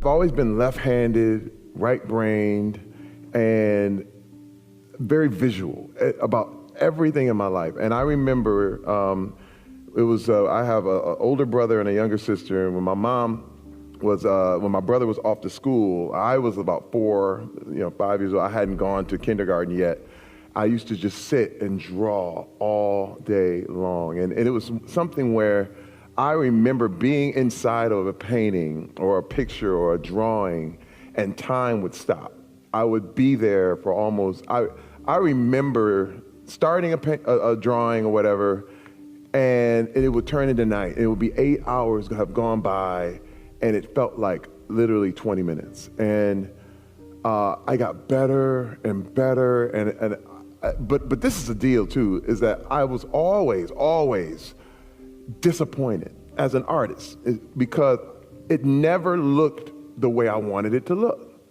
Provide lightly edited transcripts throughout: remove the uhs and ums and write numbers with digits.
I've always been left-handed, right-brained, and very visual about everything in my life. And I remember it was I have an older brother and a younger sister, and when my brother was off to school, I was about 5 years old. I hadn't gone to kindergarten yet. I used to just sit and draw all day long. And it was something where I remember being inside of a painting or a picture or a drawing, and time would stop. I would be there for I remember starting a drawing or whatever, and it would turn into night. It would be 8 hours have gone by, and it felt like literally 20 minutes. And I got better and better, but this is the deal too, is that I was always disappointed as an artist because it never looked the way I wanted it to look.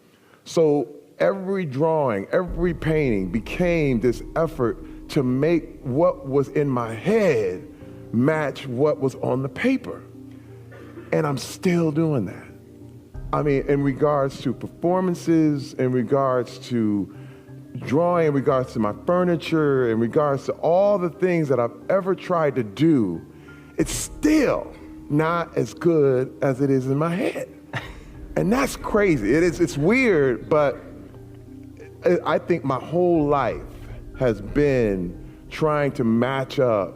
So every drawing, every painting became this effort to make what was in my head match what was on the paper. And I'm still doing that. I mean, in regards to performances, in regards to drawing, in regards to my furniture, in regards to all the things that I've ever tried to do, it's still not as good as it is in my head. And that's crazy. It's weird, but I think my whole life has been trying to match up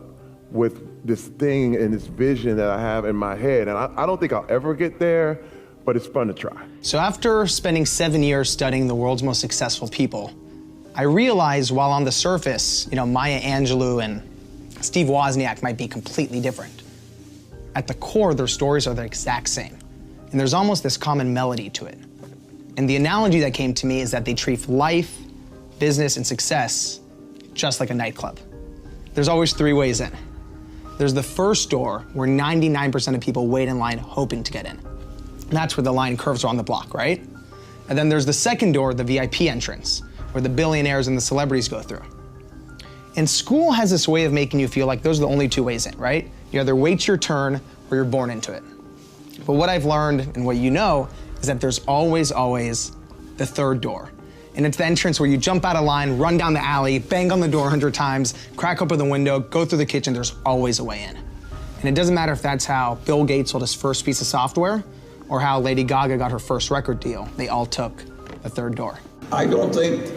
with this thing and this vision that I have in my head. And I don't think I'll ever get there, but it's fun to try. So after spending 7 years studying the world's most successful people, I realized while on the surface, Maya Angelou and Steve Wozniak might be completely different. At the core, their stories are the exact same. And there's almost this common melody to it. And the analogy that came to me is that they treat life, business, and success just like a nightclub. There's always 3 ways in. There's the first door where 99% of people wait in line hoping to get in. And that's where the line curves around the block, right? And then there's the second door, the VIP entrance, where the billionaires and the celebrities go through. And school has this way of making you feel like those are the only 2 ways in, right? You either wait your turn or you're born into it. But what I've learned and what you know is that there's always the third door. And it's the entrance where you jump out of line, run down the alley, bang on the door 100 times, crack open the window, go through the kitchen, there's always a way in. And it doesn't matter if that's how Bill Gates sold his first piece of software or how Lady Gaga got her first record deal. They all took the third door. I don't think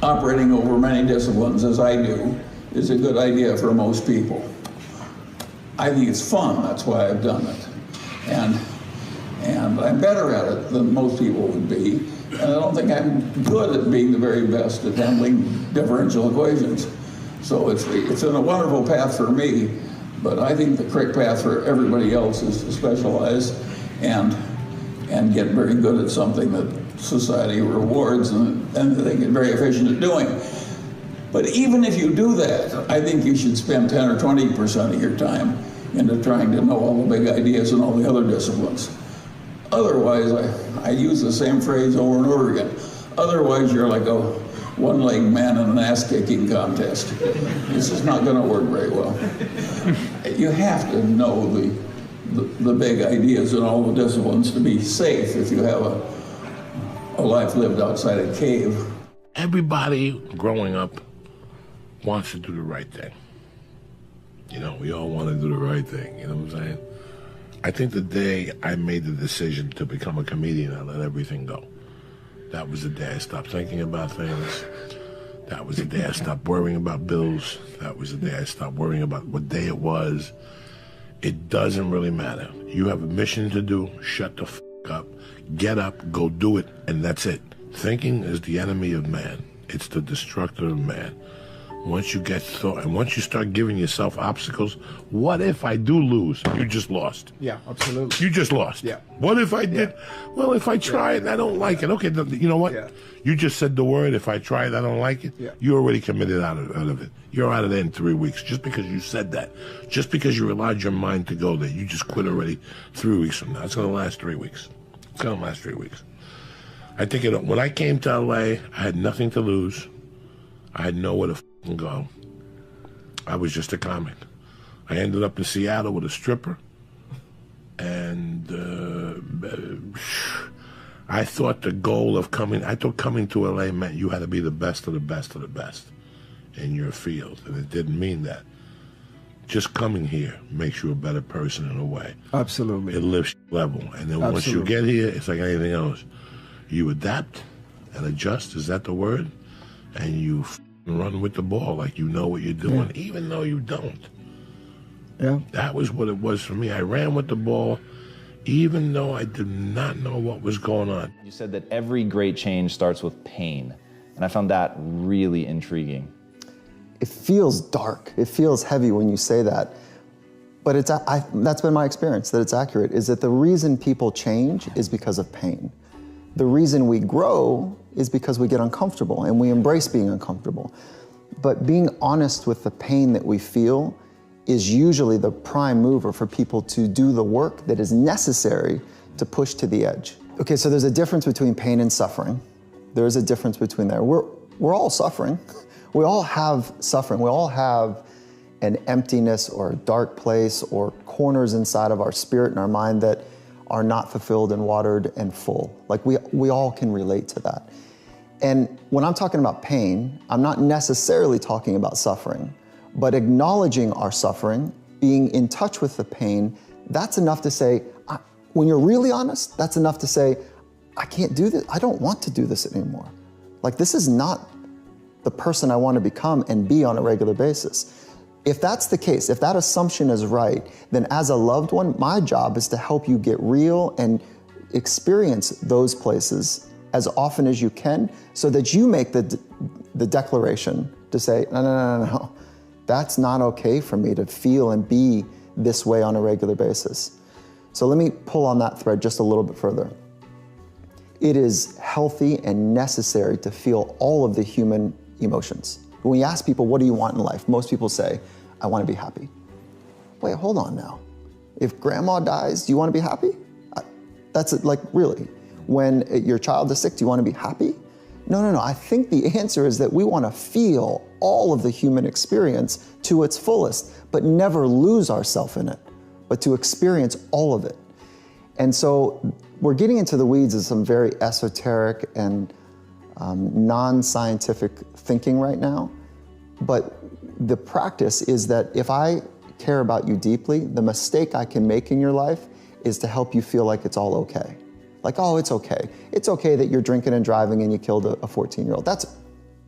operating over many disciplines, as I do, is a good idea for most people. I think it's fun, that's why I've done it. And I'm better at it than most people would be. And I don't think I'm good at being the very best at handling differential equations. So it's in a wonderful path for me, but I think the correct path for everybody else is to specialize and get very good at something that society rewards and they get very efficient at doing. But even if you do that, I think you should spend 10 or 20% of your time into trying to know all the big ideas and all the other disciplines. Otherwise, I use the same phrase over and over again. Otherwise, you're like a one-legged man in an ass-kicking contest. This is not going to work very well. You have to know the big ideas in all the disciplines to be safe if you have a life lived outside a cave. Everybody growing up wants to do the right thing. We all want to do the right thing, you know what I'm saying? I think the day I made the decision to become a comedian, I let everything go. That was the day I stopped thinking about things. That was the day I stopped worrying about bills. That was the day I stopped worrying about what day it was. It doesn't really matter. You have a mission to do, shut the f*** up, get up, go do it, and that's it. Thinking is the enemy of man. It's the destructor of man. Once you get thought, and once you start giving yourself obstacles, what if I do lose? You just lost. Yeah, absolutely. You just lost. Yeah. What if I did? Well, if I try it and I don't like it, okay, you know what? Yeah. You just said the word, if I try it, I don't like it. Yeah. You already committed out of it. You're out of there in 3 weeks just because you said that. Just because you allowed your mind to go there. You just quit already 3 weeks from now. It's going to last 3 weeks. It's going to last 3 weeks. I think when I came to LA, I had nothing to lose. I had nowhere to go. I was just a comic. I ended up in Seattle with a stripper and I thought the goal of coming to LA meant you had to be the best of the best of the best in your field, and it didn't mean that. Just coming here makes you a better person in a way. Absolutely. It lifts your level, and then once you get here, it's like anything else. You adapt and adjust, is that the word? And you run with the ball like you know what you're doing, even though you don't. Yeah. That was what it was for me. I ran with the ball, even though I did not know what was going on. You said that every great change starts with pain, and I found that really intriguing. It feels dark. It feels heavy when you say that. But that's been my experience, that it's accurate, is that the reason people change is because of pain. The reason we grow is because we get uncomfortable and we embrace being uncomfortable. But being honest with the pain that we feel is usually the prime mover for people to do the work that is necessary to push to the edge. Okay, so there's a difference between pain and suffering. There's a difference between there. We're all suffering. We all have suffering. We all have an emptiness or a dark place or corners inside of our spirit and our mind that are not fulfilled and watered and full. Like we all can relate to that. And when I'm talking about pain, I'm not necessarily talking about suffering, but acknowledging our suffering, being in touch with the pain, that's enough to say, when you're really honest, that's enough to say, I can't do this. I don't want to do this anymore. Like, this is not the person I want to become and be on a regular basis. If that's the case, if that assumption is right, then as a loved one, my job is to help you get real and experience those places as often as you can so that you make the declaration to say, no, that's not okay for me to feel and be this way on a regular basis. So let me pull on that thread just a little bit further. It is healthy and necessary to feel all of the human emotions. When you ask people, what do you want in life? Most people say, I want to be happy. Wait, hold on now. If grandma dies, do you want to be happy? That's like, really? When your child is sick, do you want to be happy? No. I think the answer is that we want to feel all of the human experience to its fullest, but never lose ourselves in it, but to experience all of it. And so we're getting into the weeds of some very esoteric and non-scientific thinking right now. But the practice is that if I care about you deeply, the mistake I can make in your life is to help you feel like it's all okay. Like, oh, it's okay. It's okay that you're drinking and driving and you killed a 14-year-old. That's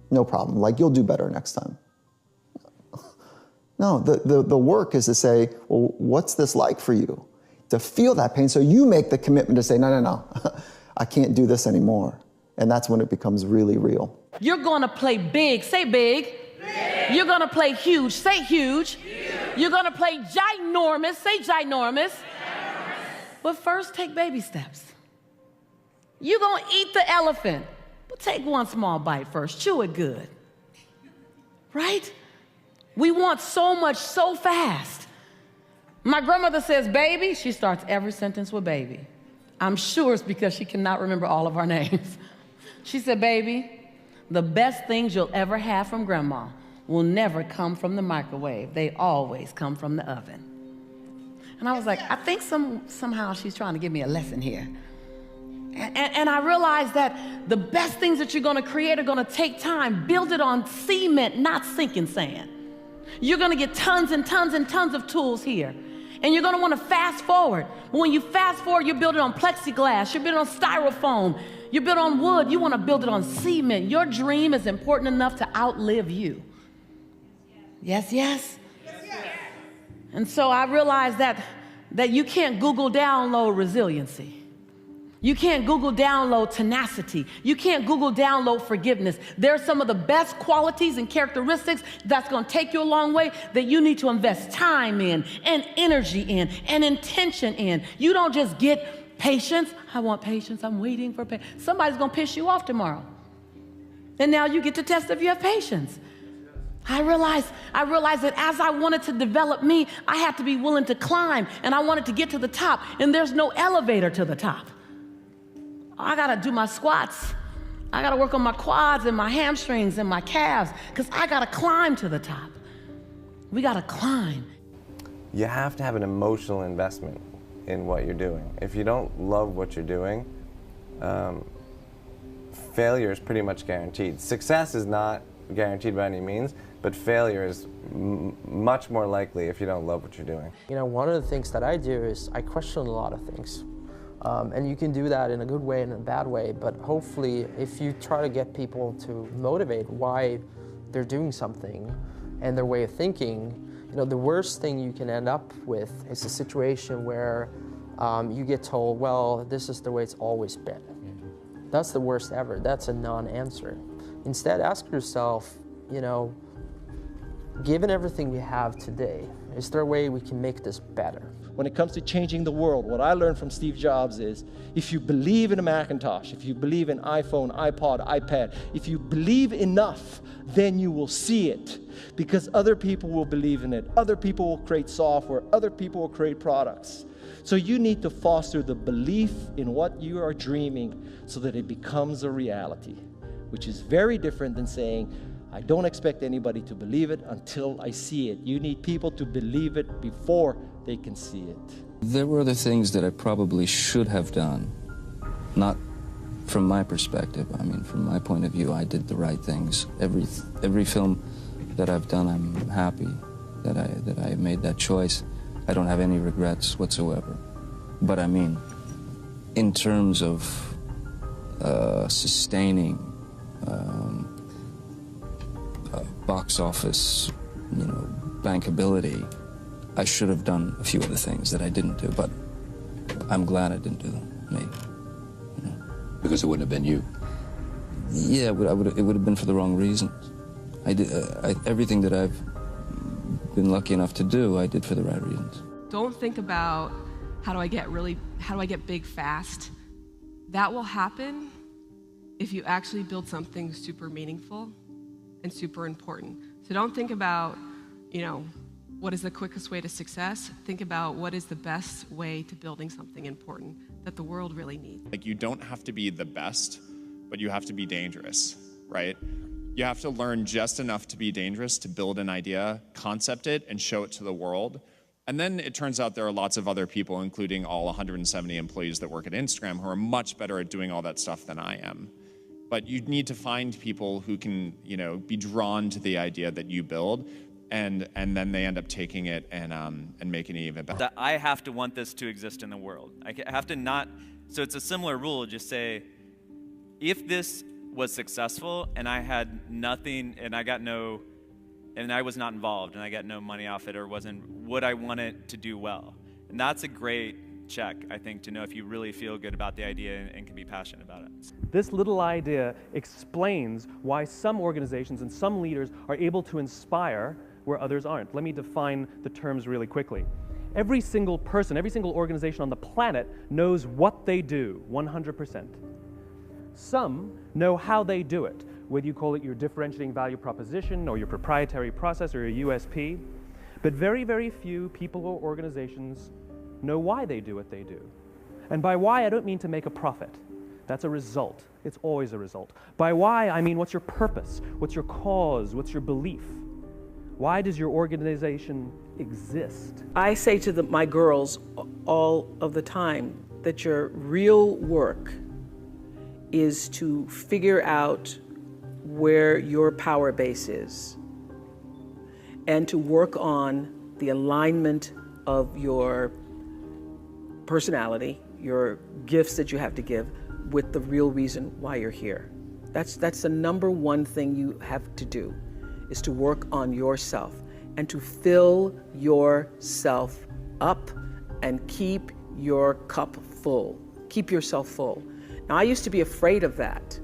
no problem. Like, you'll do better next time. No, the work is to say, well, what's this like for you? To feel that pain, so you make the commitment to say, no, I can't do this anymore. And that's when it becomes really real. You're gonna play big, say big. Big. You're gonna play huge, say huge. Huge. You're gonna play ginormous, say ginormous. But first, take baby steps. You're gonna eat the elephant, but take one small bite first, chew it good. Right? We want so much so fast. My grandmother says baby, she starts every sentence with baby. I'm sure it's because she cannot remember all of our names. She said, baby, the best things you'll ever have from grandma will never come from the microwave. They always come from the oven. And I was like, I think somehow she's trying to give me a lesson here. And I realized that the best things that you're gonna create are gonna take time. Build it on cement, not sinking sand. You're gonna get tons and tons and tons of tools here. And you're gonna wanna fast forward. But when you fast forward, you build it on plexiglass, you build it on styrofoam, you build it on wood, you wanna build it on cement. Your dream is important enough to outlive you. Yes, yes? And so I realized that you can't Google download resiliency. You can't Google download tenacity. You can't Google download forgiveness. They're some of the best qualities and characteristics that's gonna take you a long way that you need to invest time in and energy in and intention in. You don't just get patience. I want patience, I'm waiting for patience. Somebody's gonna piss you off tomorrow. And now you get to test if you have patience. I realized that as I wanted to develop me, I had to be willing to climb, and I wanted to get to the top, and there's no elevator to the top. I gotta do my squats. I gotta work on my quads and my hamstrings and my calves, because I gotta climb to the top. We gotta climb. You have to have an emotional investment in what you're doing. If you don't love what you're doing, failure is pretty much guaranteed. Success is not guaranteed by any means, but failure is much more likely if you don't love what you're doing. You know, one of the things that I do is I question a lot of things. And you can do that in a good way and in a bad way, but hopefully if you try to get people to motivate why they're doing something and their way of thinking, you know, the worst thing you can end up with is a situation where you get told, well, this is the way it's always been. That's the worst ever. That's a non-answer. Instead, ask yourself, you know, given everything we have today, is there a way we can make this better? When it comes to changing the world, what I learned from Steve Jobs is, if you believe in a Macintosh, if you believe in iPhone, iPod, iPad, if you believe enough, then you will see it. Because other people will believe in it. Other people will create software. Other people will create products. So you need to foster the belief in what you are dreaming so that it becomes a reality, which is very different than saying, I don't expect anybody to believe it until I see it. You need people to believe it before they can see it. There were other things that I probably should have done, not from my perspective. I mean, from my point of view, I did the right things. Every film that I've done, I'm happy that I made that choice. I don't have any regrets whatsoever. But I mean, in terms of sustaining box office, you know, bankability, I should have done a few other things that I didn't do, but I'm glad I didn't do them, maybe. You know. Because it wouldn't have been you? Yeah, it would have been for the wrong reasons. I did everything that I've been lucky enough to do, I did for the right reasons. Don't think about how do I get big fast. That will happen if you actually build something super meaningful and super important. So don't think about, you know, what is the quickest way to success? Think about what is the best way to building something important that the world really needs. Like, you don't have to be the best, but you have to be dangerous, right? You have to learn just enough to be dangerous, to build an idea, concept it, and show it to the world. And then it turns out there are lots of other people, including all 170 employees that work at Instagram, who are much better at doing all that stuff than I am. But you need to find people who can, you know, be drawn to the idea that you build, and then they end up taking it and making it even better. That I have to want this to exist in the world. I have to not, so it's a similar rule, just say, if this was successful and I had nothing and I was not involved and I got no money off it or would I want it to do well? And that's a great check, I think, to know if you really feel good about the idea and can be passionate about it. This little idea explains why some organizations and some leaders are able to inspire where others aren't. Let me define the terms really quickly. Every single person, every single organization on the planet knows what they do, 100%. Some know how they do it, whether you call it your differentiating value proposition or your proprietary process or your USP. But very, very few people or organizations know why they do what they do. And by why, I don't mean to make a profit. That's a result. It's always a result. By why, I mean what's your purpose? What's your cause? What's your belief? Why does your organization exist? I say to my girls all of the time that your real work is to figure out where your power base is and to work on the alignment of your personality, your gifts that you have to give, with the real reason why you're here. That's the number one thing you have to do, is to work on yourself and to fill yourself up and keep your cup full. Keep yourself full. Now, I used to be afraid of that.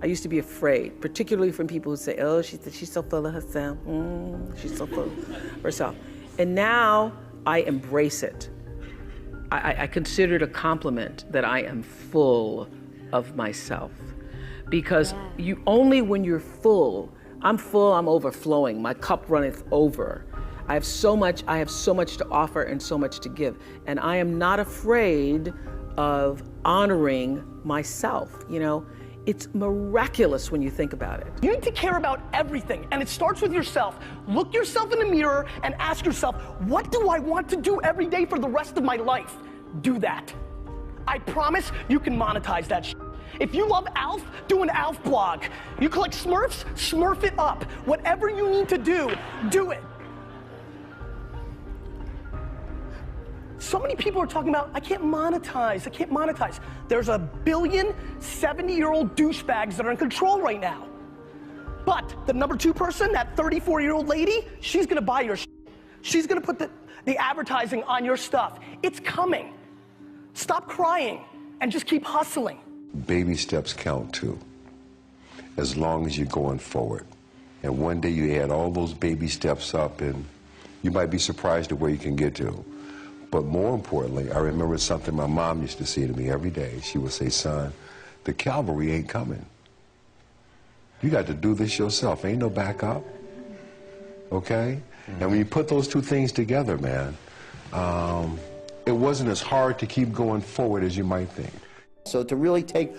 I used to be afraid, particularly from people who say, oh, she's so full of herself. She's so full of herself. And now I embrace it. I consider it a compliment that I am full of myself. Because only when you're full, I'm overflowing, my cup runneth over. I have so much to offer and so much to give. And I am not afraid of honoring myself, you know? It's miraculous when you think about it. You need to care about everything, and it starts with yourself. Look yourself in the mirror and ask yourself, what do I want to do every day for the rest of my life? do that. I promise you can monetize that shit. If you love Alf, do an Alf blog. You collect Smurfs, Smurf it up. Whatever you need to do it. So many people are talking about, I can't monetize. There's a billion 70-year-old douchebags that are in control right now. But the number 2 person, that 34-year-old lady, she's gonna buy your shit. She's gonna put the advertising on your stuff. It's coming. Stop crying and just keep hustling. Baby steps count too, as long as you're going forward. And one day you add all those baby steps up and you might be surprised at where you can get to. But more importantly, I remember something my mom used to say to me every day. She would say, son, the cavalry ain't coming. You got to do this yourself. Ain't no backup. Okay? And when you put those two things together, man, it wasn't as hard to keep going forward as you might think. So to really take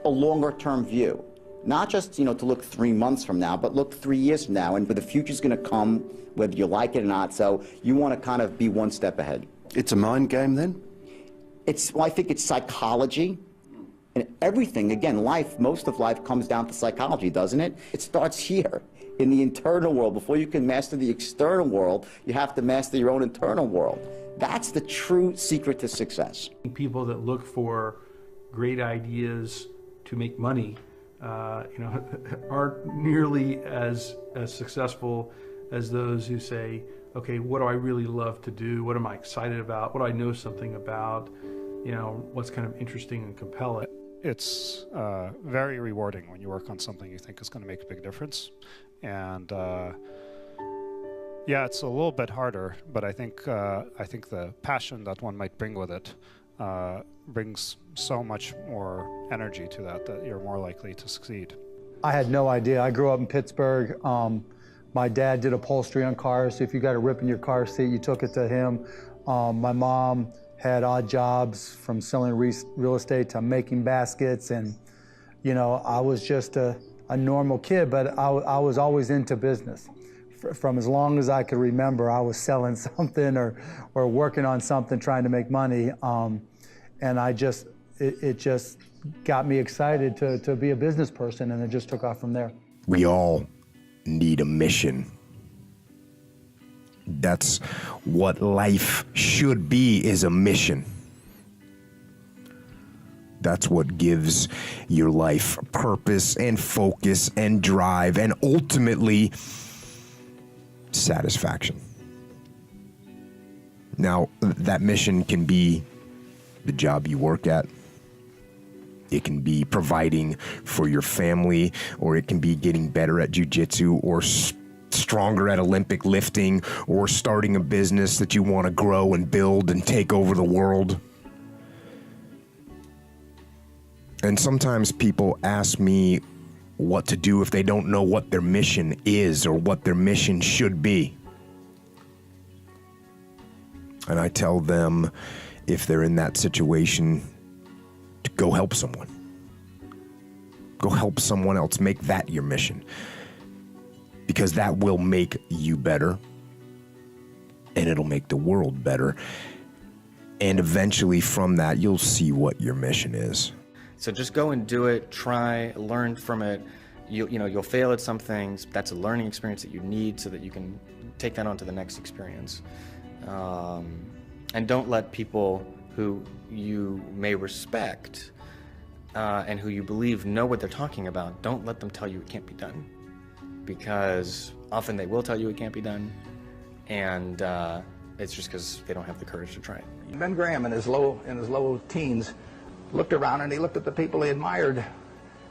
a longer term view, not just, to look 3 months from now, but look 3 years from now, and the future's gonna come whether you like it or not, so you wanna kind of be one step ahead. It's a mind game then? I think it's psychology. And everything, again, most of life comes down to psychology, doesn't it? It starts here, in the internal world. Before you can master the external world, you have to master your own internal world. That's the true secret to success. People that look for great ideas to make money, aren't nearly as successful as those who say, okay, what do I really love to do? What am I excited about? What do I know something about? What's kind of interesting and compelling? It's very rewarding when you work on something you think is going to make a big difference. And yeah, it's a little bit harder, but I think the passion that one might bring with it brings so much more energy to that you're more likely to succeed. I had no idea. I grew up in Pittsburgh. My dad did upholstery on cars, so if you got a rip in your car seat, you took it to him. My mom had odd jobs from selling real estate to making baskets, and I was just a normal kid, but I was always into business. From as long as I could remember, I was selling something or working on something, trying to make money, and it just got me excited to be a business person, and it just took off from there. We all need a mission. That's what life should be, is a mission. That's what gives your life purpose and focus and drive and ultimately satisfaction. Now, that mission can be the job you work at. It can be providing for your family, or it can be getting better at jiu-jitsu, or stronger at Olympic lifting, or starting a business that you want to grow and build and take over the world. And sometimes people ask me what to do if they don't know what their mission is or what their mission should be. And I tell them, if they're in that situation, to go help someone. Go help someone else. Make that your mission. Because that will make you better, and it'll make the world better. And eventually from that, you'll see what your mission is. So just go and do it, try, learn from it. You'll fail at some things. That's a learning experience that you need so that you can take that on to the next experience. And don't let people who you may respect and who you believe know what they're talking about, don't let them tell you it can't be done. Because often they will tell you it can't be done, and it's just because they don't have the courage to try it. Ben Graham in his low teens looked around and he looked at the people he admired,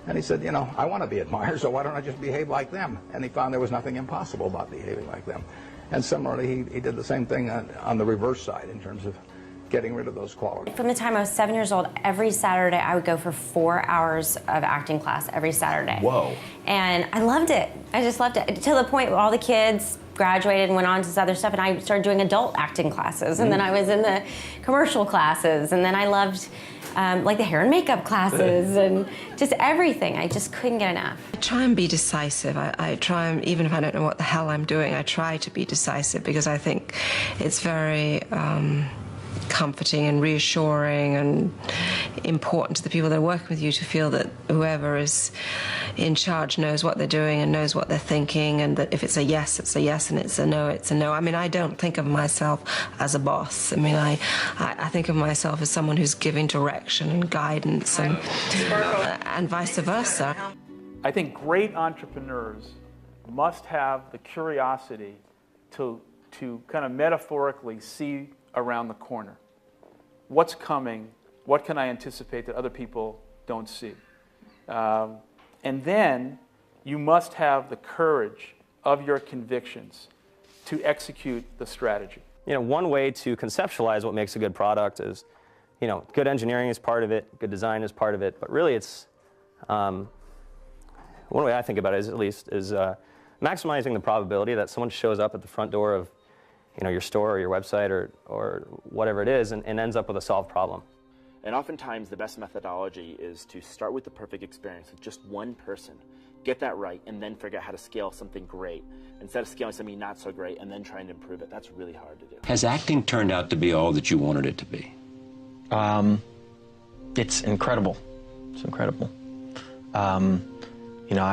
and he said, I want to be admired, so why don't I just behave like them? And he found there was nothing impossible about behaving like them. And similarly, he did the same thing on the reverse side in terms of getting rid of those qualities. From the time I was 7 years old, every Saturday I would go for 4 hours of acting class every Saturday. Whoa. And I loved it. I just loved it. To the point where all the kids graduated and went on to this other stuff, and I started doing adult acting classes, and then I was in the commercial classes, and then I loved like the hair and makeup classes and just everything. I just couldn't get enough. I try and be decisive. I try and, even if I don't know what the hell I'm doing, I try to be decisive because I think it's very comforting and reassuring and important to the people that are working with you to feel that whoever is in charge knows what they're doing and knows what they're thinking, and that if it's a yes, it's a yes, and it's a no, it's a no. I mean, I don't think of myself as a boss. I mean, I think of myself as someone who's giving direction and guidance, and vice versa. I think great entrepreneurs must have the curiosity to kind of metaphorically see around the corner. What's coming? What can I anticipate that other people don't see? And then you must have the courage of your convictions to execute the strategy. You know, one way to conceptualize what makes a good product is, you know, good engineering is part of it, good design is part of it, but really it's, one way I think about it is, at least, is maximizing the probability that someone shows up at the front door of, you know, your store or your website or whatever it is and ends up with a solved problem. And oftentimes the best methodology is to start with the perfect experience with just one person, get that right, and then figure out how to scale something great instead of scaling something not so great and then trying to improve it. That's really hard to do. Has acting turned out to be all that you wanted it to be? It's incredible. It's incredible. You know,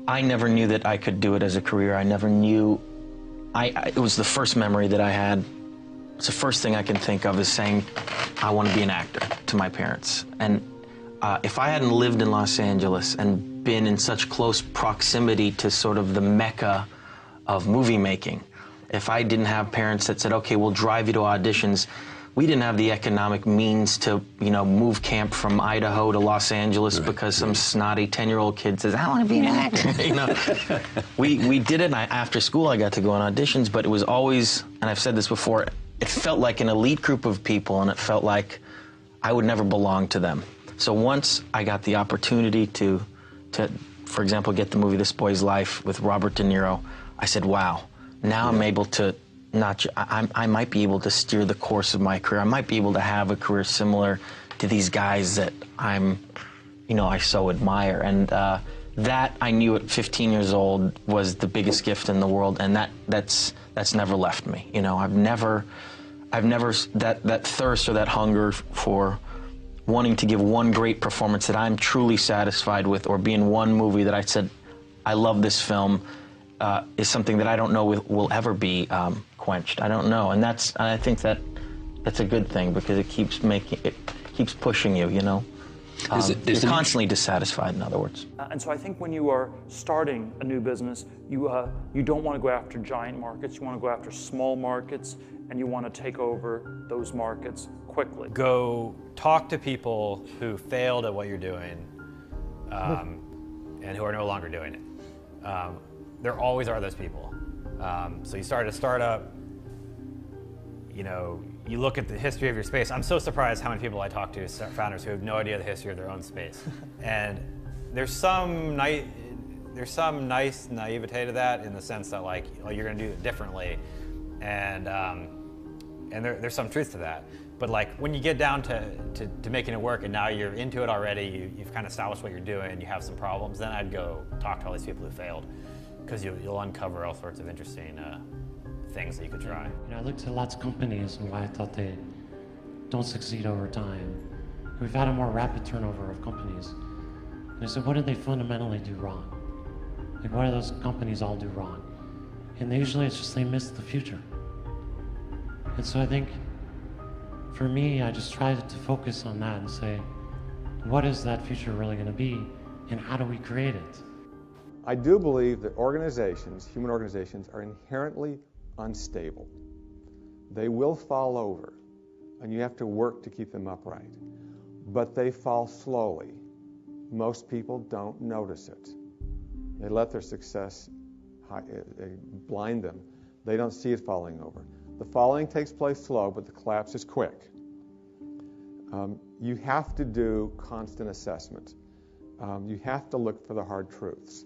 I never knew that I could do it as a career. I never knew. It was the first memory that I had. It's the first thing I can think of is saying, I want to be an actor to my parents. And if I hadn't lived in Los Angeles and been in such close proximity to sort of the mecca of movie making, if I didn't have parents that said, okay, we'll drive you to auditions, we didn't have the economic means to, you know, move camp from Idaho to Los Angeles because some snotty 10-year-old kid says, I want to be an actor. You know, we did it. And after school, I got to go on auditions, but it was always, and I've said this before, it felt like an elite group of people, and it felt like I would never belong to them. So once I got the opportunity to, for example, get the movie This Boy's Life with Robert De Niro, I said, wow, now I'm able to I might be able to steer the course of my career. I might be able to have a career similar to these guys that I so admire. And that I knew at 15 years old was the biggest gift in the world, and that's never left me. You know, I've never that thirst or that hunger for wanting to give one great performance that I'm truly satisfied with, or be in one movie that I said, I love this film, is something that I don't know will ever be quenched. I don't know, and I think that's a good thing, because it keeps pushing you. You know, you're constantly dissatisfied. In other words. And so I think when you are starting a new business, you don't want to go after giant markets. You want to go after small markets, and you want to take over those markets quickly. Go talk to people who failed at what you're doing, and who are no longer doing it. There always are those people. So you start a startup, you know, you look at the history of your space. I'm so surprised how many people I talk to, founders who have no idea the history of their own space. And there's some nice naivete to that, in the sense that, like, oh, you're gonna do it differently. And there's some truth to that. But like, when you get down to making it work, and now you're into it already, you've kind of established what you're doing, you have some problems, then I'd go talk to all these people who failed, because you'll uncover all sorts of interesting things that you could try. You know, I looked at lots of companies and why I thought they don't succeed over time. We've had a more rapid turnover of companies. And I said, what did they fundamentally do wrong? Like, what do those companies all do wrong? And usually it's just they missed the future. And so I think, for me, I just tried to focus on that and say, what is that future really going to be, and how do we create it? I do believe that organizations, human organizations, are inherently unstable. They will fall over, and you have to work to keep them upright. But they fall slowly. Most people don't notice it. They let their success blind them. They don't see it falling over. The falling takes place slow, but the collapse is quick. You have to do constant assessment. You have to look for the hard truths.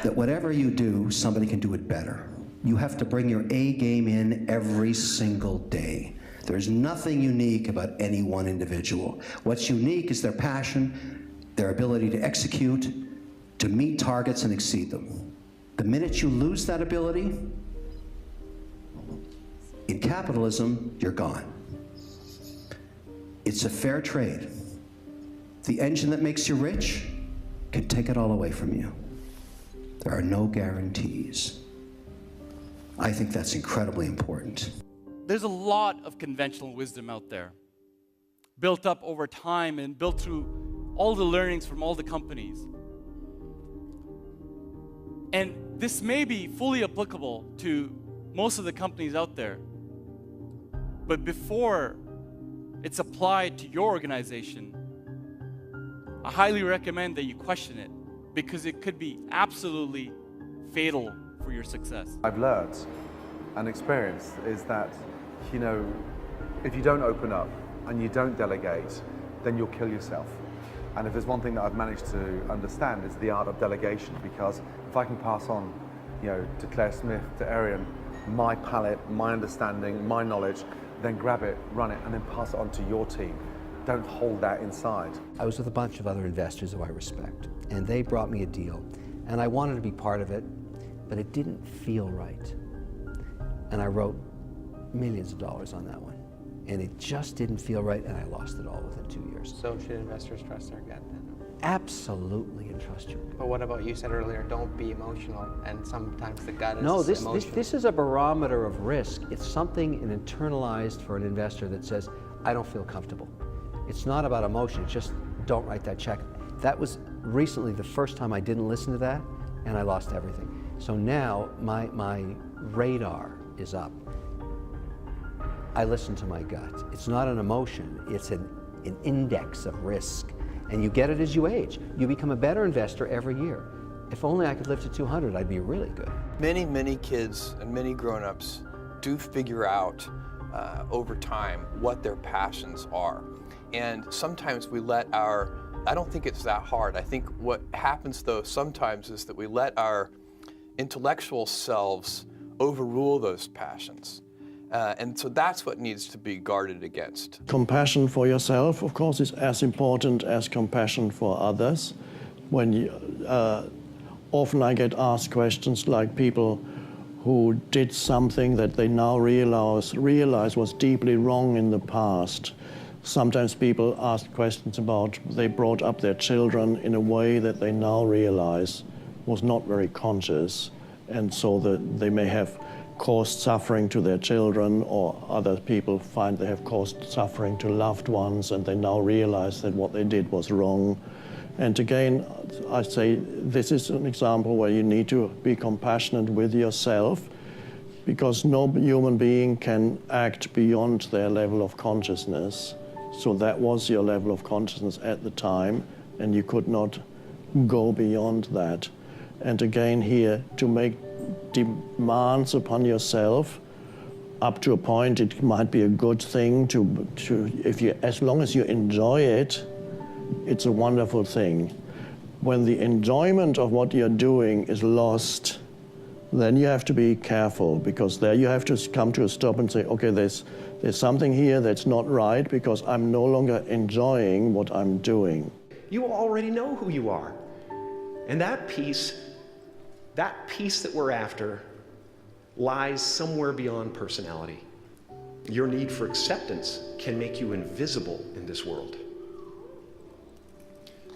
That whatever you do, somebody can do it better. You have to bring your A game in every single day. There's nothing unique about any one individual. What's unique is their passion, their ability to execute, to meet targets and exceed them. The minute you lose that ability, it capitalism, you're gone. It's a fair trade. The engine that makes you rich can take it all away from you. There are no guarantees. I think that's incredibly important. There's a lot of conventional wisdom out there, built up over time and built through all the learnings from all the companies. And this may be fully applicable to most of the companies out there. But before it's applied to your organization, I highly recommend that you question it, because it could be absolutely fatal for your success. I've learned and experienced is that, you know, if you don't open up and you don't delegate, then you'll kill yourself. And if there's one thing that I've managed to understand, it's the art of delegation, because if I can pass on, you know, to Claire Smith, to Arian, my palette, my understanding, my knowledge, then grab it, run it, and then pass it on to your team. Don't hold that inside. I was with a bunch of other investors who I respect, and they brought me a deal, and I wanted to be part of it, but it didn't feel right. And I wrote millions of dollars on that one, and it just didn't feel right, and I lost it all within 2 years. So should investors trust their gut then? Absolutely, and trust your gut. But what about, you said earlier, don't be emotional, and sometimes the gut is No, emotional. this is a barometer of risk. It's something internalized for an investor that says, I don't feel comfortable. It's not about emotion, it's just don't write that check. That was recently the first time I didn't listen to that, and I lost everything. So now my radar is up. I listen to my gut. It's not an emotion, it's an index of risk. And you get it as you age. You become a better investor every year. If only I could live to 200, I'd be really good. Many kids and many grown-ups do figure out over time what their passions are. And sometimes we let I don't think it's that hard. I think what happens though sometimes is that we let our intellectual selves overrule those passions. And so that's what needs to be guarded against. Compassion for yourself, of course, is as important as compassion for others. When you, often I get asked questions like people who did something that they now realize was deeply wrong in the past. Sometimes people ask questions about they brought up their children in a way that they now realize was not very conscious, and so that they may have caused suffering to their children, or other people find they have caused suffering to loved ones and they now realize that what they did was wrong. And again, I say this is an example where you need to be compassionate with yourself, because no human being can act beyond their level of consciousness. So that was your level of consciousness at the time, and you could not go beyond that. And again here, to make demands upon yourself, up to a point it might be a good thing to if you, as long as you enjoy it, it's a wonderful thing. When the enjoyment of what you're doing is lost, then you have to be careful, because there you have to come to a stop and say, okay, there's something here that's not right, because I'm no longer enjoying what I'm doing. You already know who you are. And that piece that we're after lies somewhere beyond personality. Your need for acceptance can make you invisible in this world.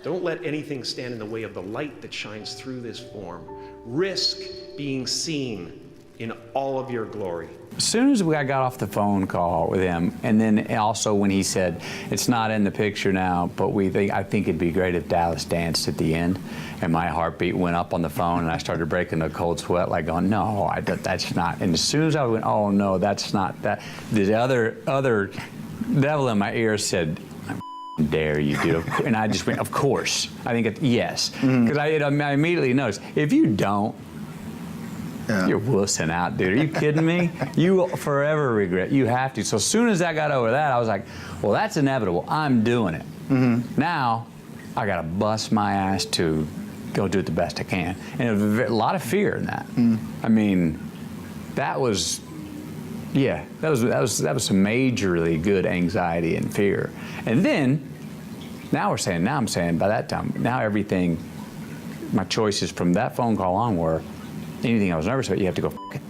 Don't let anything stand in the way of the light that shines through this form. Risk being seen in all of your glory. As soon as I got off the phone call with him, and then also when he said, it's not in the picture now, but I think it'd be great if Dallas danced at the end, and my heartbeat went up on the phone, and I started breaking a cold sweat, like going, no, that's not. And as soon as I went, oh no, that's not that, the other devil in my ear said, I dare you, dude. And I just went, of course. I think, yes. Because I immediately noticed, if you don't, you're wussing out, dude. Are you kidding me? You will forever regret. You have to. So as soon as I got over that, I was like, well, that's inevitable. I'm doing it. Now, I got to bust my ass to go do it the best I can. And a lot of fear in that. I mean, that was, yeah, that was some majorly good anxiety and fear. And then, now I'm saying by that time, now everything, my choices from that phone call on were, anything I was nervous about, you have to go, f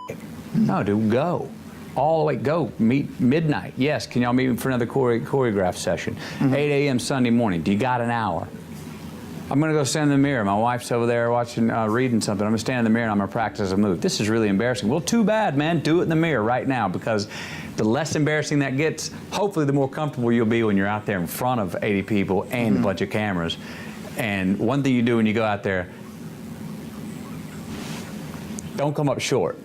it. No, dude, go. all the way, go, meet midnight. Yes, can y'all meet for another choreograph session? 8 a.m. Sunday morning, do you got an hour? I'm gonna go stand in the mirror. My wife's over there watching, reading something. I'm gonna stand in the mirror and I'm gonna practice a move. This is really embarrassing. Well, too bad, man. Do it in the mirror right now, because the less embarrassing that gets, hopefully the more comfortable you'll be when you're out there in front of 80 people and a bunch of cameras. And one thing you do when you go out there, don't come up short.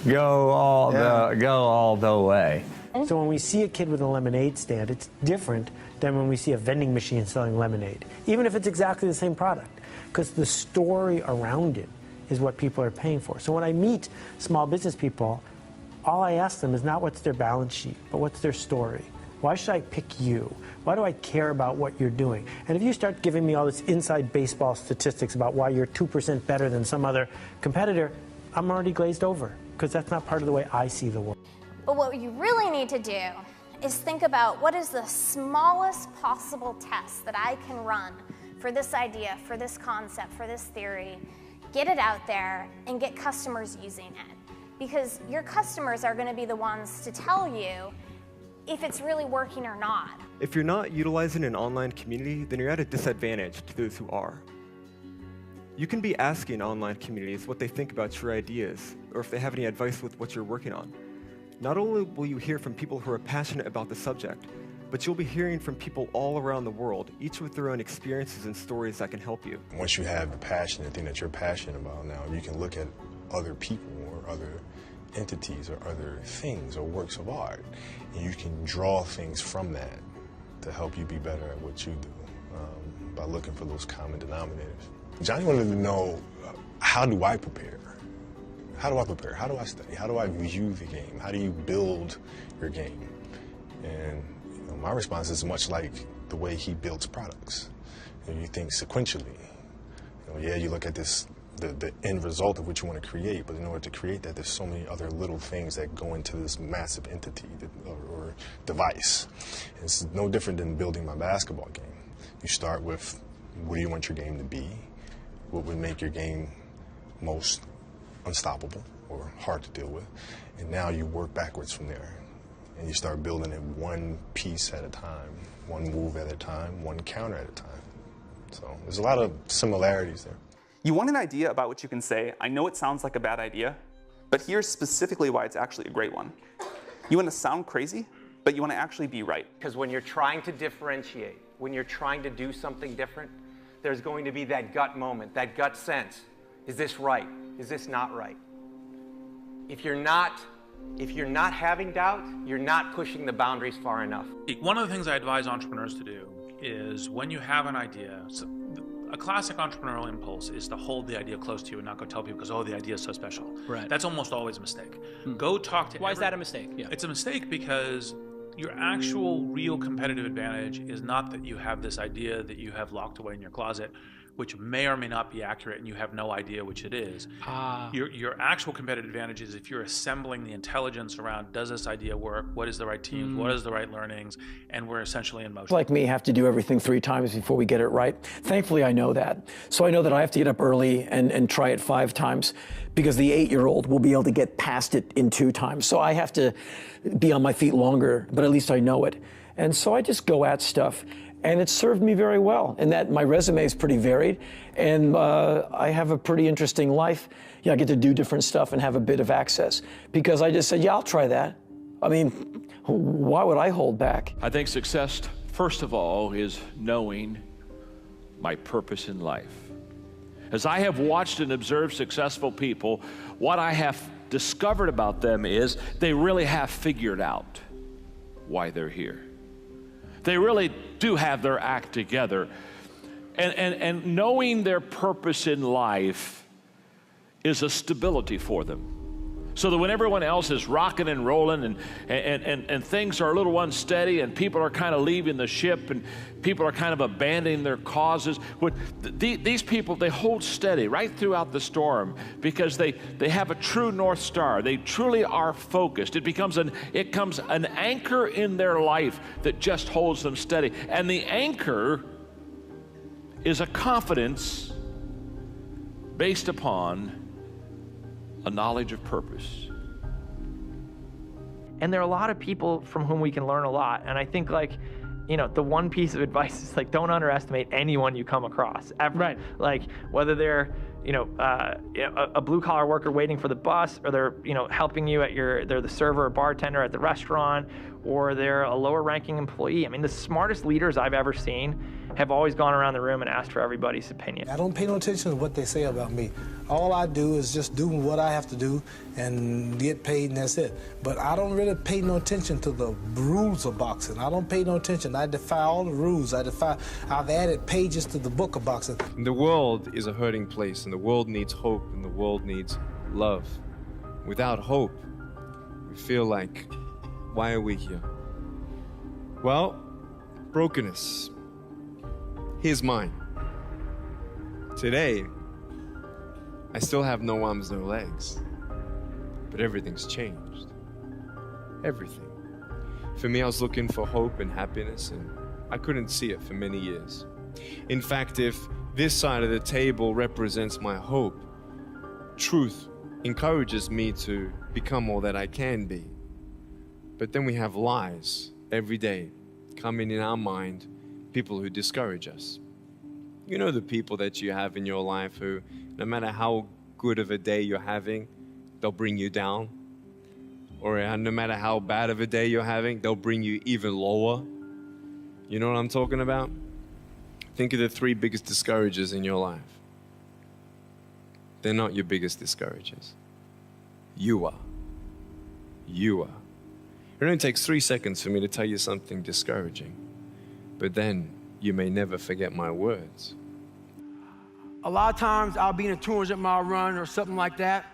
Go all the way. So when we see a kid with a lemonade stand, it's different than when we see a vending machine selling lemonade, even if it's exactly the same product, because the story around it is what people are paying for. So when I meet small business people, all I ask them is not what's their balance sheet, but what's their story. Why should I pick you? Why do I care about what you're doing? And if you start giving me all this inside baseball statistics about why you're 2% better than some other competitor, I'm already glazed over, because that's not part of the way I see the world. But what you really need to do is think about what is the smallest possible test that I can run for this idea, for this concept, for this theory, get it out there and get customers using it. Because your customers are going to be the ones to tell you if it's really working or not. If you're not utilizing an online community, then you're at a disadvantage to those who are. You can be asking online communities what they think about your ideas, or if they have any advice with what you're working on. Not only will you hear from people who are passionate about the subject, but you'll be hearing from people all around the world, each with their own experiences and stories that can help you. Once you have the passion and thing that you're passionate about now, you can look at other people or other entities or other things or works of art, and you can draw things from that to help you be better at what you do by looking for those common denominators. Johnny wanted to know, how do I prepare? How do I prepare? How do I study? How do I view the game? How do you build your game? And my response is much like the way he builds products. You think sequentially. Yeah, you look at this, the end result of what you want to create, but in order to create that, there's so many other little things that go into this massive entity or device. It's no different than building my basketball game. You start with, what do you want your game to be? What would make your game most unstoppable or hard to deal with? And now you work backwards from there. And you start building it one piece at a time, one move at a time, one counter at a time. So there's a lot of similarities there. You want an idea about what you can say. I know it sounds like a bad idea, but here's specifically why it's actually a great one. You want to sound crazy, but you want to actually be right. Because when you're trying to differentiate, when you're trying to do something different, there's going to be that gut moment, that gut sense. Is this right? Is this not right? If you're not having doubt, you're not pushing the boundaries far enough. One of the things I advise entrepreneurs to do is when you have an idea, a classic entrepreneurial impulse is to hold the idea close to you and not go tell people because, oh, the idea is so special. Right. That's almost always a mistake. Go talk to Why is that a mistake? Yeah. It's a mistake because your actual real competitive advantage is not that you have this idea that you have locked away in your closet, which may or may not be accurate and you have no idea which it is. Your actual competitive advantage is if you're assembling the intelligence around, does this idea work? What is the right teams? What is the right learnings? And we're essentially in motion. Like me, have to do everything 3 times before we get it right. Thankfully, I know that. So I know that I have to get up early and try it 5 times because the 8-year-old will be able to get past it in 2 times. So I have to be on my feet longer, but at least I know it. And so I just go at stuff. And it served me very well in that my resume is pretty varied and I have a pretty interesting life. I get to do different stuff and have a bit of access because I just said, yeah, I'll try that. I mean, why would I hold back? I think success, first of all, is knowing my purpose in life. As I have watched and observed successful people, what I have discovered about them is they really have figured out why they're here. They really do have their act together. And knowing their purpose in life is a stability for them. So that when everyone else is rocking and rolling and things are a little unsteady and people are kind of leaving the ship and people are kind of abandoning their causes, these people, they hold steady right throughout the storm because they have a true North Star. They truly are focused. It becomes an anchor in their life that just holds them steady. And the anchor is a confidence based upon a knowledge of purpose. And there are a lot of people from whom we can learn a lot. And I think like, you know, the one piece of advice is like, don't underestimate anyone you come across ever. Right. Like whether they're, a blue collar worker waiting for the bus, or they're, helping you at they're the server or bartender at the restaurant, or they're a lower ranking employee. I mean, the smartest leaders I've ever seen have always gone around the room and asked for everybody's opinion. I don't pay no attention to what they say about me. All I do is just do what I have to do and get paid, and that's it. But I don't really pay no attention to the rules of boxing. I don't pay no attention. I defy all the rules. I've added pages to the book of boxing. The world is a hurting place, and the world needs hope, and the world needs love. Without hope, we feel like, why are we here? Well, brokenness. Here's mine. Today, I still have no arms, no legs, but everything's changed. Everything. For me, I was looking for hope and happiness, and I couldn't see it for many years. In fact, if this side of the table represents my hope, truth encourages me to become all that I can be. But then we have lies every day coming in our mind, people who discourage us. You know the people that you have in your life who, no matter how good of a day you're having, they'll bring you down. Or no matter how bad of a day you're having, they'll bring you even lower. You know what I'm talking about? Think of the 3 biggest discouragers in your life. They're not your biggest discouragers. You are. You are. It only takes 3 seconds for me to tell you something discouraging, but then you may never forget my words. A lot of times I'll be in a 200-mile run or something like that,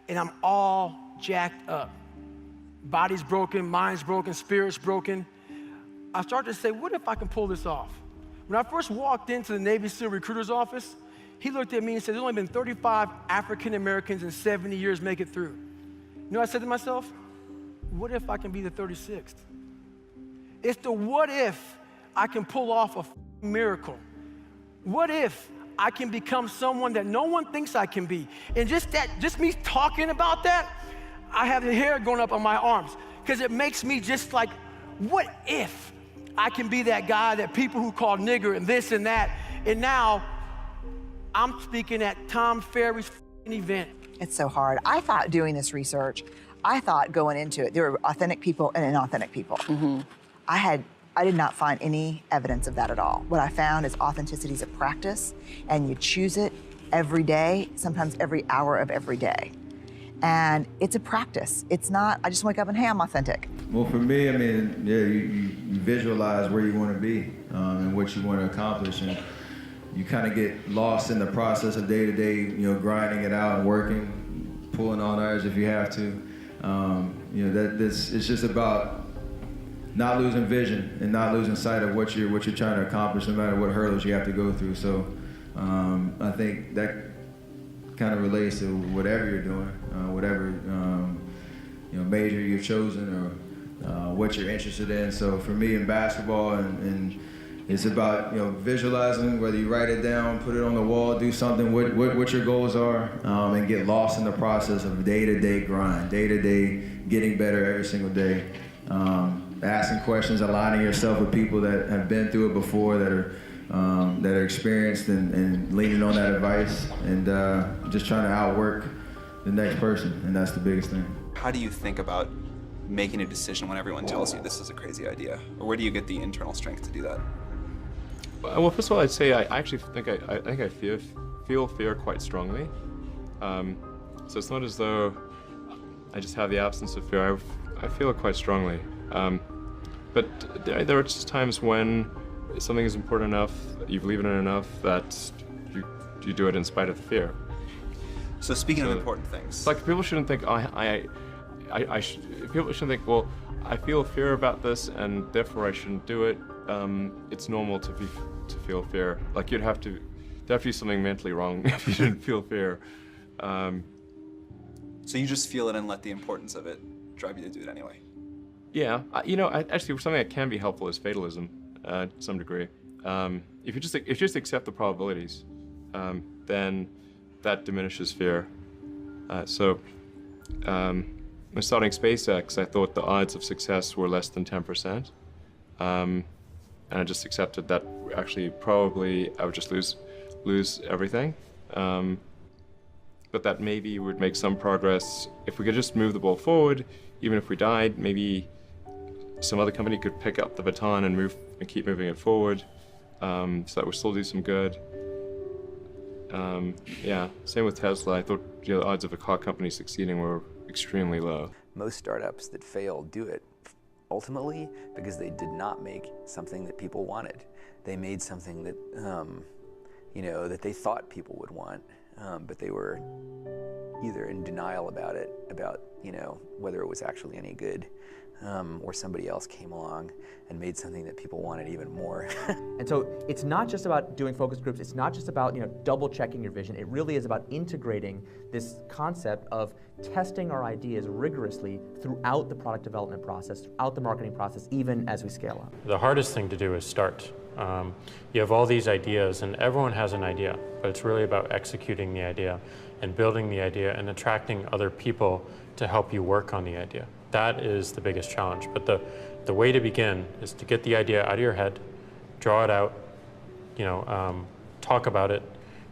and I'm all jacked up. Body's broken, mind's broken, spirit's broken. I start to say, what if I can pull this off? When I first walked into the Navy SEAL recruiter's office, he looked at me and said, there's only been 35 African Americans in 70 years make it through. You know what I said to myself? What if I can be the 36th? It's the what if I can pull off a miracle. What if I can become someone that no one thinks I can be? And just me talking about that, I have the hair going up on my arms because it makes me just like, what if I can be that guy that people who call nigger and this and that, and now I'm speaking at Tom Ferry's event. It's so hard. I thought doing this research, I thought going into it, there were authentic people and inauthentic people. Mm-hmm. I did not find any evidence of that at all. What I found is authenticity is a practice, and you choose it every day, sometimes every hour of every day. And it's a practice. It's not, I just wake up and, hey, I'm authentic. Well, for me, I mean, yeah, you visualize where you want to be and what you want to accomplish, and you kind of get lost in the process of day-to-day, grinding it out and working, pulling on ours if you have to. It's just about not losing vision and not losing sight of what you're trying to accomplish, no matter what hurdles you have to go through. So I think that kind of relates to whatever you're doing, whatever major you've chosen or what you're interested in. So for me in basketball, and it's about visualizing, whether you write it down, put it on the wall, do something, what your goals are, and get lost in the process of day-to-day grind, day-to-day getting better every single day. Asking questions, aligning yourself with people that have been through it before, that are experienced, and leaning on that advice, and just trying to outwork the next person, and that's the biggest thing. How do you think about making a decision when everyone tells you this is a crazy idea? Or where do you get the internal strength to do that? Well, first of all, I'd say I actually think I feel fear quite strongly. So it's not as though I just have the absence of fear. I feel it quite strongly. But there are just times when something is important enough, you believe in it enough, that you do it in spite of the fear. So speaking of important things, like people shouldn't think people shouldn't think, well, I feel fear about this and therefore I shouldn't do it. It's normal to feel fear. Like there'd have to be something mentally wrong if you didn't feel fear. So you just feel it and let the importance of it drive you to do it anyway. Yeah, actually something that can be helpful is fatalism, to some degree. If you just accept the probabilities, then that diminishes fear. when starting SpaceX, I thought the odds of success were less than 10%. And I just accepted that actually probably I would just lose everything. But that maybe would make some progress. If we could just move the ball forward, even if we died, maybe some other company could pick up the baton and keep moving it forward, so that would still do some good. Yeah, same with Tesla. I thought the odds of a car company succeeding were extremely low. Most startups that fail do it ultimately because they did not make something that people wanted. They made something that, that they thought people would want, but they were either in denial about it, whether it was actually any good, or somebody else came along and made something that people wanted even more. And so it's not just about doing focus groups, it's not just about double checking your vision, it really is about integrating this concept of testing our ideas rigorously throughout the product development process, throughout the marketing process, even as we scale up. The hardest thing to do is start. You have all these ideas and everyone has an idea, but it's really about executing the idea and building the idea and attracting other people to help you work on the idea. That is the biggest challenge. But the way to begin is to get the idea out of your head, draw it out, talk about it,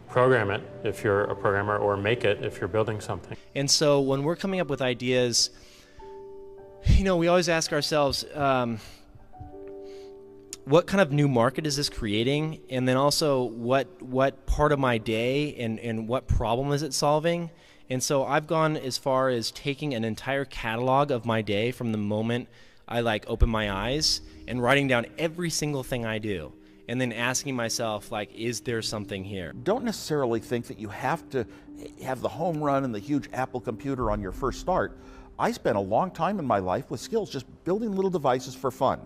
program it if you're a programmer, or make it if you're building something. And so when we're coming up with ideas, we always ask ourselves, what kind of new market is this creating? And then also what part of my day and what problem is it solving? And so I've gone as far as taking an entire catalog of my day from the moment I open my eyes and writing down every single thing I do. And then asking myself, is there something here? Don't necessarily think that you have to have the home run and the huge Apple computer on your first start. I spent a long time in my life with skills just building little devices for fun.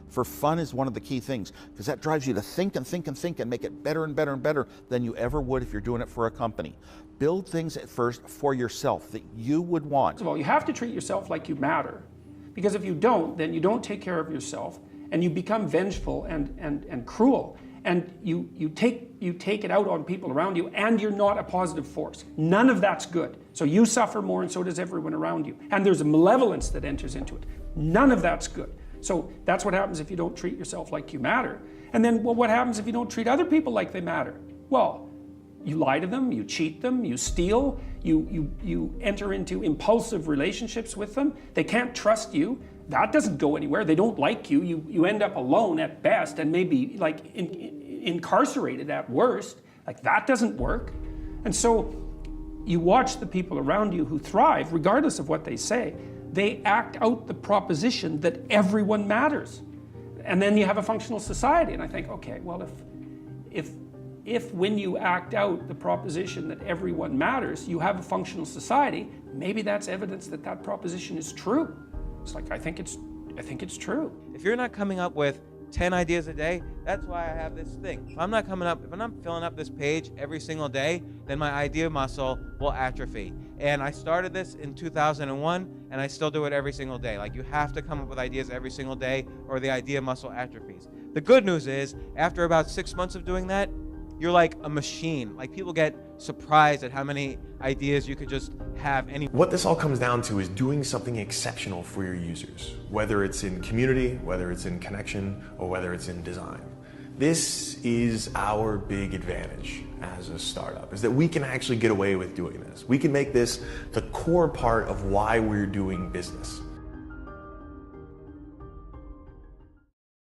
For fun is one of the key things, because that drives you to think and think and think and make it better and better and better than you ever would if you're doing it for a company. Build things at first for yourself that you would want. First of all, you have to treat yourself like you matter, because if you don't, then you don't take care of yourself, and you become vengeful and cruel, and you take it out on people around you, and you're not a positive force. None of that's good. So you suffer more, and so does everyone around you. And there's a malevolence that enters into it. None of that's good. So that's what happens if you don't treat yourself like you matter. And then, what happens if you don't treat other people like they matter? Well, you lie to them, you cheat them, you steal, you enter into impulsive relationships with them. They can't trust you. That doesn't go anywhere. They don't like you. You end up alone at best, and maybe incarcerated at worst. That doesn't work. And so you watch the people around you who thrive, regardless of what they say. They act out the proposition that everyone matters. And then you have a functional society. And I think, okay, well, if when you act out the proposition that everyone matters, you have a functional society, maybe that's evidence that that proposition is true. It's I think it's true. If you're not coming up with 10 ideas a day, that's why I have this thing. If I'm not filling up this page every single day, then my idea muscle will atrophy. And I started this in 2001, and I still do it every single day. You have to come up with ideas every single day, or the idea muscle atrophies. The good news is, after about 6 months of doing that, you're like a machine. People get surprised at how many ideas you could just have. What this all comes down to is doing something exceptional for your users, whether it's in community, whether it's in connection, or whether it's in design. This is our big advantage as a startup, is that we can actually get away with doing this. We can make this the core part of why we're doing business.